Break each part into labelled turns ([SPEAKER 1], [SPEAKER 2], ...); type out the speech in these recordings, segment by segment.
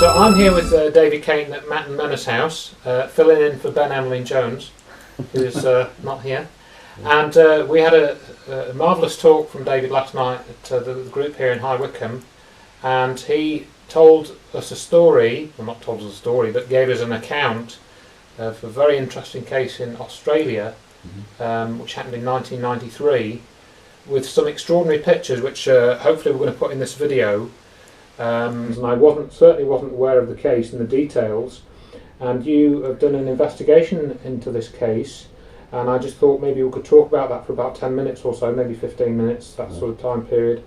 [SPEAKER 1] So I'm here with David Cayton at Matt and Menace House, filling in for Ben Emmeline Jones, who's not here. And we had a marvellous talk from David last night at the group here in High Wycombe, and he told us a story, well not told us a story, but gave us an account of a very interesting case in Australia, which happened in 1993, with some extraordinary pictures which hopefully we're going to put in this video. And I certainly wasn't aware of the case and the details, and you have done an investigation into this case, and I just thought maybe we could talk about that for about 10 minutes or so, maybe 15 minutes, that sort of time period.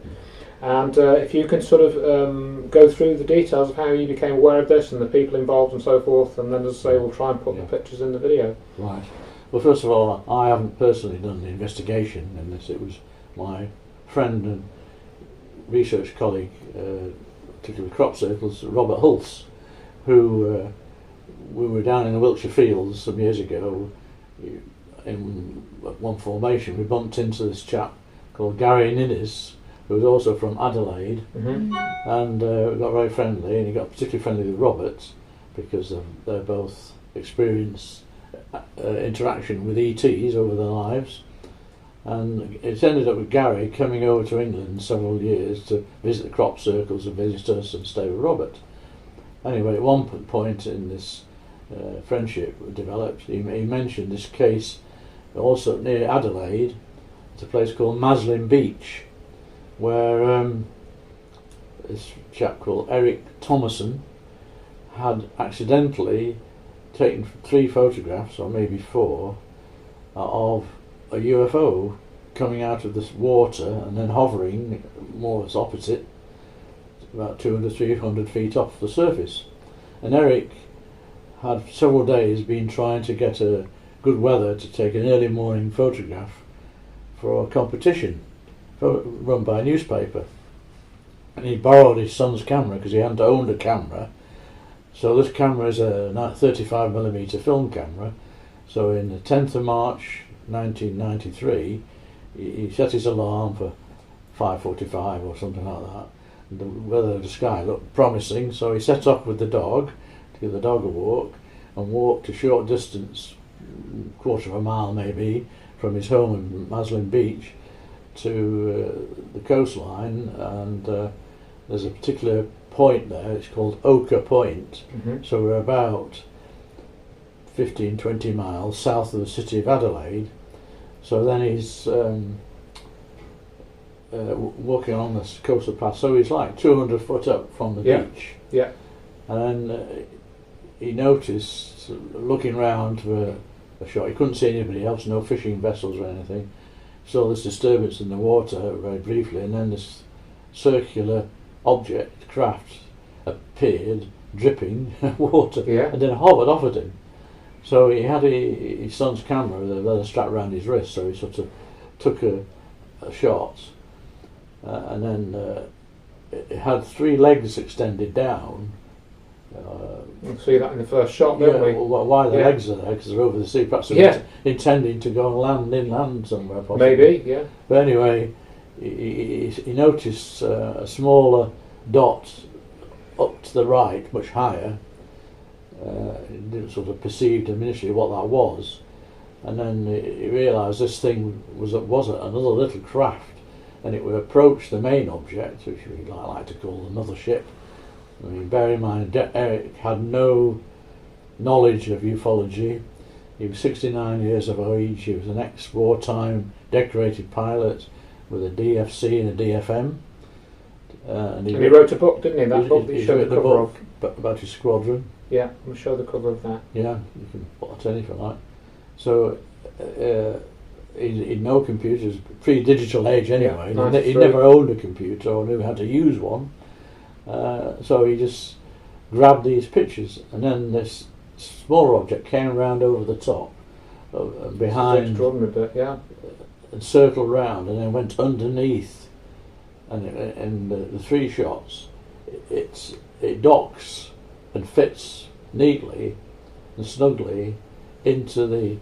[SPEAKER 1] And if you can sort of go through the details of how you became aware of this and the people involved and so forth, and then, as I say, we'll try and put the pictures in the video.
[SPEAKER 2] Right. Well, first of all, I haven't personally done the investigation in this. It was my friend and research colleague, particularly with crop circles, Robert Hulse, who we were down in the Wiltshire Fields some years ago. In one formation, we bumped into this chap called Gary Ninnis, who was also from Adelaide, and we got very friendly, and he got particularly friendly with Robert because they're both experienced interaction with ETs over their lives. And it's ended up with Gary coming over to England several years to visit the crop circles and visit us and stay with Robert. Anyway, at one point in this friendship developed, he mentioned this case also near Adelaide. It's a place called Maslin Beach, where this chap called Eric Thomason had accidentally taken 3 photographs, or maybe 4, of a UFO coming out of this water and then hovering more or less opposite, about 200-300 feet off the surface. And Eric had several days been trying to get a good weather to take an early morning photograph for a competition run by a newspaper. And he borrowed his son's camera because he hadn't owned a camera. So this camera is a 35mm film camera. So in the 10th of March 1993, he set his alarm for 5:45 or something like that. And the weather of the sky looked promising, so he set off with the dog to give the dog a walk, and walked a short distance, quarter of a mile maybe, from his home in Maslin Beach to the coastline. And there's a particular point there, it's called Ochre Point. So we're about 15-20 miles south of the city of Adelaide. So then he's walking on this coastal path, so he's like 200 foot up from the beach. And then he noticed, looking round for a shot, he couldn't see anybody else, no fishing vessels or anything. Saw this disturbance in the water very briefly, and then this circular object, craft, appeared, dripping water, and then hovered off at him. So he had his son's camera with a leather strap around his wrist, so he sort of took a shot, and then it had 3 legs extended down.
[SPEAKER 1] We'll see that in the first shot, don't we?
[SPEAKER 2] Well, why the legs are there, because they're over the sea, perhaps they're intending to go and land inland somewhere, possibly.
[SPEAKER 1] Maybe,
[SPEAKER 2] But anyway, he noticed a smaller dot up to the right, much higher. He didn't sort of perceive initially what that was, and then he realised this thing was another little craft, and it would approach the main object, which we like to call another ship. I mean, bear in mind, Eric had no knowledge of ufology. He was 69 years of age. He was an ex-wartime decorated pilot with a DFC and a DFM.
[SPEAKER 1] And he wrote a book, didn't he? That book that you showed the cover of.
[SPEAKER 2] About his squadron.
[SPEAKER 1] Yeah, we'll show the cover of that.
[SPEAKER 2] Yeah, you can put any if you like. So he'd no computers, pre-digital age anyway. He never owned a computer or knew how to use one. So he just grabbed these pictures, and then this smaller object came around over the top, behind,
[SPEAKER 1] extraordinary bit,
[SPEAKER 2] and circled round, and then went underneath. And in the 3 shots, it docks and fits neatly and snugly into the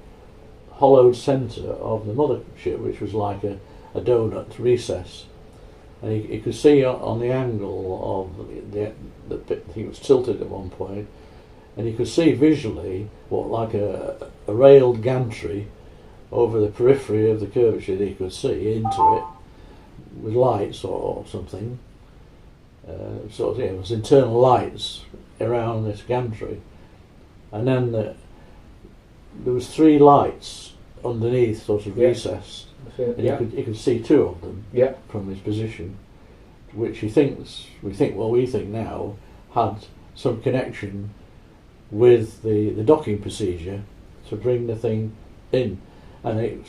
[SPEAKER 2] hollowed centre of the mothership, which was like a donut recess. And you could see on the angle of the I think it was tilted at one point, and you could see visually what like a railed gantry over the periphery of the curvature that you could see into it with lights or something. Sort of, yeah, it was internal lights around this gantry, and then there was 3 lights underneath, sort of recessed, and you could see 2 of them from his position, which we think now had some connection with the docking procedure to bring the thing in, and it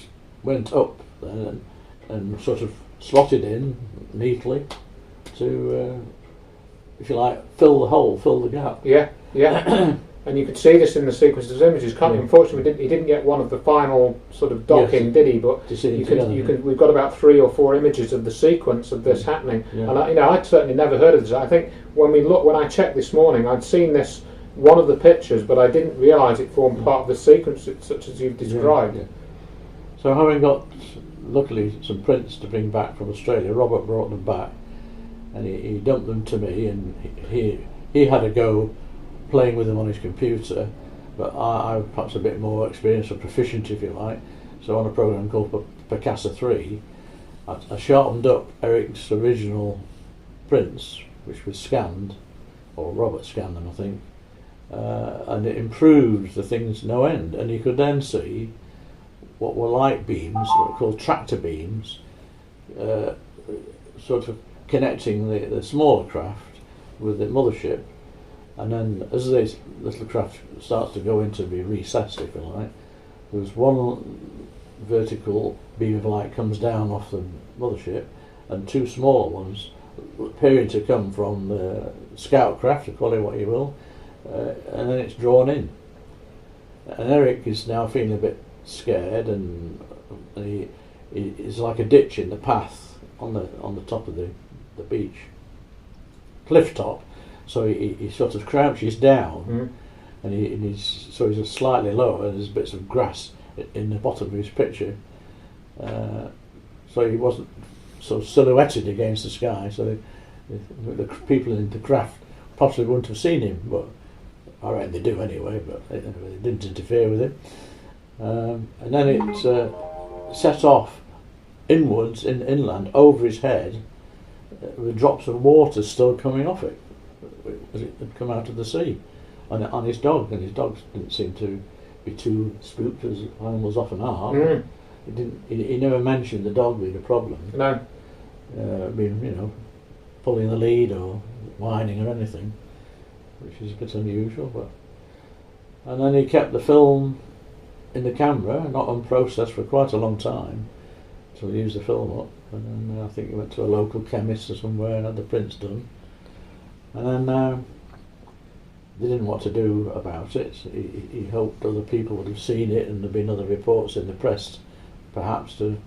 [SPEAKER 2] went up and sort of slotted in neatly to, if you like, fill the hole, fill the gap.
[SPEAKER 1] Yeah. And you could see this in the sequences of images, can't you? Unfortunately, he didn't get one of the final sort of docking, did he? But we've got about 3 or 4 images of the sequence of this happening. Yeah. And I'd certainly never heard of this. I think when I checked this morning, I'd seen this one of the pictures, but I didn't realise it formed part of the sequence, such as you've described.
[SPEAKER 2] Yeah. So having got, luckily, some prints to bring back from Australia, Robert brought them back, and he dumped them to me, and he had a go playing with them on his computer, but I was perhaps a bit more experienced or proficient, if you like. So on a program called Picasa 3, I sharpened up Eric's original prints, which was scanned, or Robert scanned them, I think, and it improved the things no end. And you could then see what were light beams, what were called tractor beams, sort of connecting the smaller craft with the mothership. And then as this little craft starts to go into be recessed, if you like, there's one vertical beam of light comes down off the mothership, and 2 smaller ones appearing to come from the scout craft, call it what you will, and then it's drawn in. And Eric is now feeling a bit scared, and he's like a ditch in the path on the top of the beach, cliff top. So he sort of crouches down, and he's slightly lower, and there's bits of grass in the bottom of his picture. So he wasn't sort of silhouetted against the sky, so the people in the craft possibly wouldn't have seen him, but I reckon they do anyway, but they didn't interfere with him. And then it set off inwards, inland, over his head, with drops of water still coming off it, as it had come out of the sea, on his dog, and his dogs didn't seem to be too spooked, as animals often are. He never mentioned the dog being a problem.
[SPEAKER 1] No.
[SPEAKER 2] Pulling the lead or whining or anything, which is a bit unusual. And then he kept the film in the camera, not unprocessed, for quite a long time, until he used the film up. And then I think he went to a local chemist or somewhere and had the prints done. And then they didn't know what to do about it. He hoped other people would have seen it and there'd been other reports in the press, perhaps, to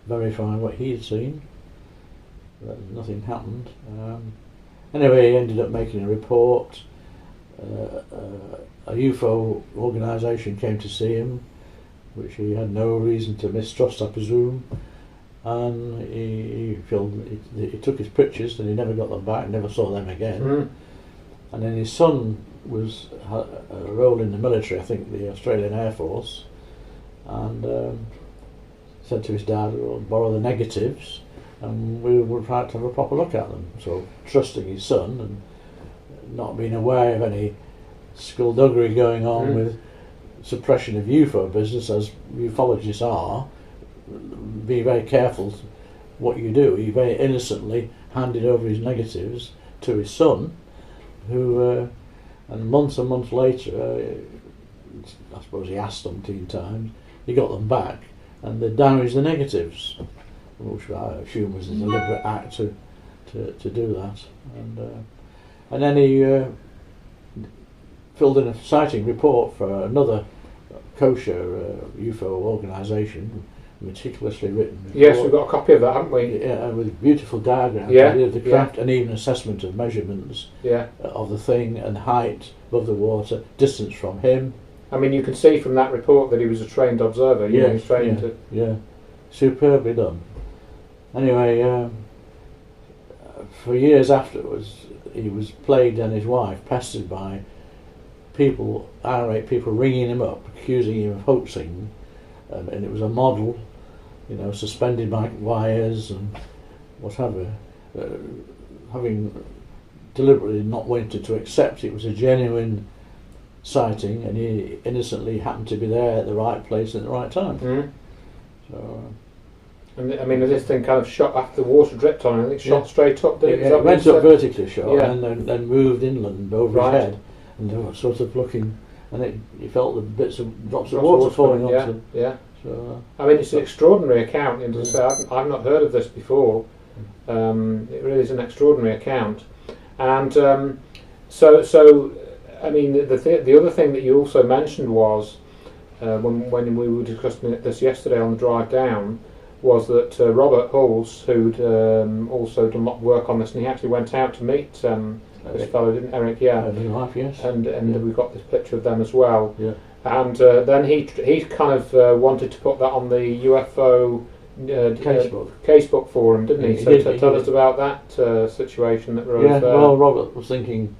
[SPEAKER 2] verify what he had seen. But nothing happened. Anyway, he ended up making a report. A UFO organisation came to see him, which he had no reason to mistrust, I presume. And he took his pictures, and he never got them back, never saw them again. And then his son had a role in the military, I think the Australian Air Force, and said to his dad, "We'll borrow the negatives, and we would like to have a proper look at them." So, trusting his son and not being aware of any skullduggery going on with suppression of UFO business, as ufologists are, be very careful what you do. He very innocently handed over his negatives to his son, who, and months later, I suppose he asked umpteen times, he got them back, and they damaged the negatives, which I assume was a deliberate act to do that. And then he filled in a sighting report for another kosher UFO organisation, meticulously written report.
[SPEAKER 1] Yes, we've got a copy of that, haven't we?
[SPEAKER 2] Yeah, with beautiful diagrams of the craft, and even assessment of measurements of the thing, and height above the water, distance from him.
[SPEAKER 1] I mean, you can see from that report that he was a trained observer. He was trained to...
[SPEAKER 2] Superbly done. Anyway, for years afterwards, he was plagued, and his wife pestered by people, irate people, ringing him up, accusing him of hoaxing, and it was a model, you know, suspended by wires and whatever, having deliberately not wanted to accept it was a genuine sighting, and he innocently happened to be there at the right place at the right time.
[SPEAKER 1] Mm.
[SPEAKER 2] So,
[SPEAKER 1] and I mean, this thing kind of shot after the water dripped on it. It shot straight up, did it?
[SPEAKER 2] It went up vertically, shot,
[SPEAKER 1] Yeah.
[SPEAKER 2] and then moved inland over
[SPEAKER 1] Right.
[SPEAKER 2] his head, and they were sort of looking, and you felt the bits of drops of
[SPEAKER 1] Drops of
[SPEAKER 2] water
[SPEAKER 1] water
[SPEAKER 2] falling
[SPEAKER 1] coming,
[SPEAKER 2] onto.
[SPEAKER 1] Yeah.
[SPEAKER 2] So,
[SPEAKER 1] I mean, it's an extraordinary account. And to say, I've not heard of this before. It really is an extraordinary account. And so I mean, the other thing that you also mentioned was when we were discussing this yesterday on the drive down, was that Robert Hulse, who'd also done a lot of work on this, and he actually went out to meet this fellow, didn't Eric? Yeah.
[SPEAKER 2] and his wife, yes.
[SPEAKER 1] And we've got this picture of them as well.
[SPEAKER 2] Yeah.
[SPEAKER 1] And then he kind of wanted to put that on the UFO casebook forum, didn't he?
[SPEAKER 2] He
[SPEAKER 1] So
[SPEAKER 2] did,
[SPEAKER 1] tell
[SPEAKER 2] he
[SPEAKER 1] us
[SPEAKER 2] did.
[SPEAKER 1] about that situation that arose
[SPEAKER 2] Yeah,
[SPEAKER 1] there.
[SPEAKER 2] well, Robert was thinking,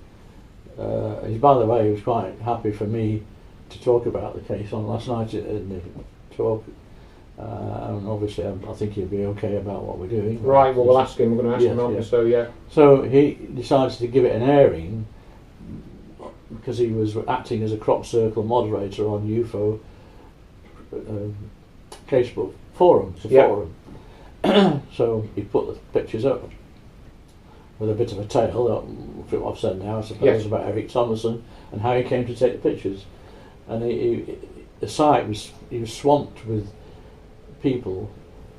[SPEAKER 2] by the way, he was quite happy for me to talk about the case on last night in the talk. And obviously, I think he'll be okay about what we're doing.
[SPEAKER 1] Right, well, we'll ask him. We're going to ask
[SPEAKER 2] Yes,
[SPEAKER 1] him, aren't we?
[SPEAKER 2] yes.
[SPEAKER 1] So, yeah.
[SPEAKER 2] So he decided to give it an airing because he was acting as a crop circle moderator on UFO casebook forum. It's a
[SPEAKER 1] Yeah.
[SPEAKER 2] forum. So he put the pictures up with a bit of a tale, from what I've said now, I suppose,
[SPEAKER 1] Yes.
[SPEAKER 2] about Eric Thomason and how he came to take the pictures. And the site he was swamped with people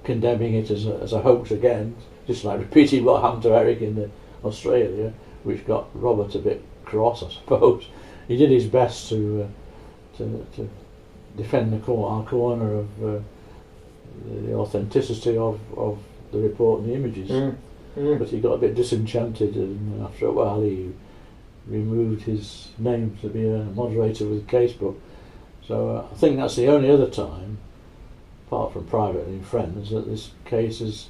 [SPEAKER 2] condemning it as a hoax again, just like repeating what happened to Eric in Australia, which got Robert a bit cross, I suppose. He did his best to defend our corner of the authenticity of the report and the images. But he got a bit disenchanted, and after a while he removed his name to be a moderator with Casebook. So I think that's the only other time, apart from private and friends, that this case has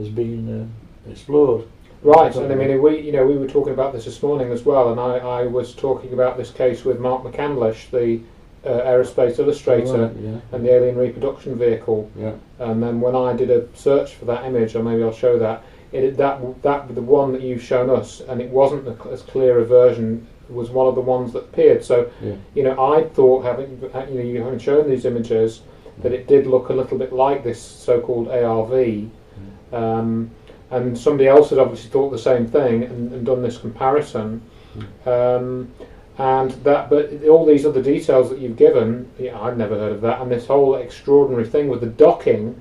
[SPEAKER 2] been explored.
[SPEAKER 1] Right, and I mean, we were talking about this morning as well, and I was talking about this case with Mark McCandlish, the aerospace illustrator, and the alien reproduction vehicle.
[SPEAKER 2] Yeah.
[SPEAKER 1] And then when I did a search for that image, or maybe I'll show that, that the one that you've shown us, and it wasn't as clear a version, was one of the ones that appeared. So, I thought, you having shown these images, that it did look a little bit like this so-called ARV. And somebody else had obviously thought the same thing and done this comparison. But all these other details that you've given, I'd never heard of that. And this whole extraordinary thing with the docking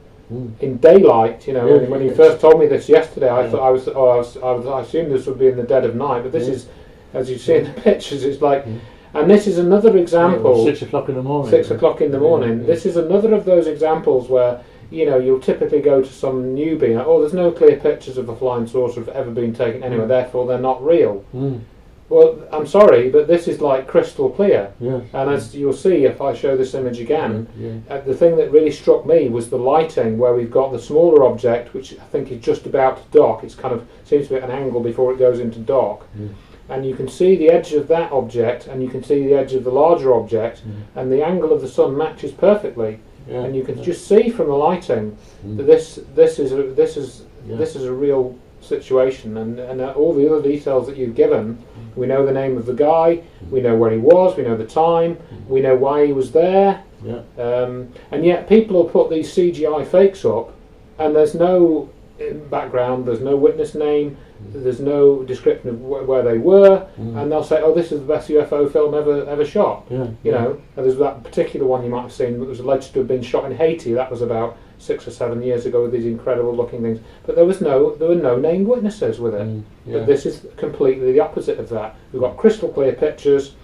[SPEAKER 1] in daylight, when you first told me this yesterday, I thought I assumed this would be in the dead of night. But this is, as you see in the pictures, it's like, and this is another example.
[SPEAKER 2] 6 o'clock in the morning.
[SPEAKER 1] 6 o'clock in the morning. This is another of those examples where you'll typically go to some newbie, there's no clear pictures of a flying saucer have ever been taken anywhere, therefore they're not real. Well, I'm sorry, but this is like crystal clear.
[SPEAKER 2] Yes.
[SPEAKER 1] And as you'll see if I show this image again, the thing that really struck me was the lighting, where we've got the smaller object, which I think is just about to dock. It's kind of seems to be at an angle before it goes into dock. And you can see the edge of that object, and you can see the edge of the larger object, and the angle of the sun matches perfectly. And you can just see from the lighting that this is a real situation, and all the other details that you've given. We know the name of the guy, we know where he was, we know the time, we know why he was there, and yet people will put these CGI fakes up, and there's no background, there's no witness name, there's no description of where they were, and they'll say, "Oh, this is the best UFO film ever shot." And there's that particular one you might have seen that was alleged to have been shot in Haiti. That was about 6 or 7 years ago, with these incredible looking things. But there were no named witnesses with it. But this is completely the opposite of that. We've got crystal clear pictures,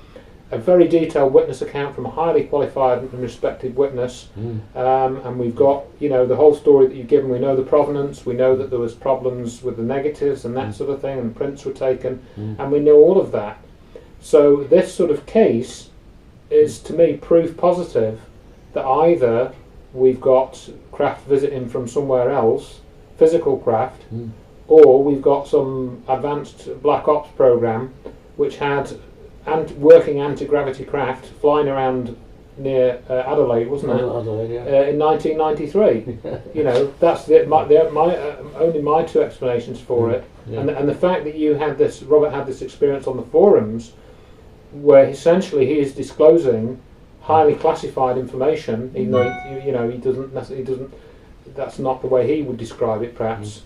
[SPEAKER 1] a very detailed witness account from a highly qualified and respected witness, and we've got the whole story that you've given. We know the provenance, we know that there was problems with the negatives and that sort of thing, and prints were taken, and we know all of that. So this sort of case is, to me, proof positive that either we've got craft visiting from somewhere else, physical craft, or we've got some advanced black ops program which had working anti-gravity craft flying around near Adelaide, wasn't it?
[SPEAKER 2] Adelaide, yeah.
[SPEAKER 1] In 1993. You know, that's only my two explanations for it.
[SPEAKER 2] Yeah.
[SPEAKER 1] And the fact that Robert had this experience on the forums, where essentially he is disclosing highly classified information, even though he doesn't. That's not the way he would describe it, perhaps.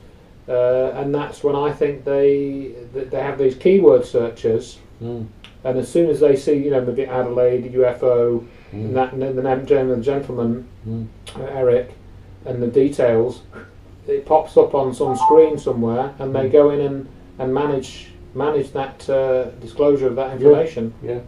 [SPEAKER 1] And that's when I think they have these keyword searches, and as soon as they see, maybe Adelaide, UFO, and the name of the gentleman, Eric, and the details, it pops up on some screen somewhere, and they go in and manage that disclosure of that information.
[SPEAKER 2] Yeah.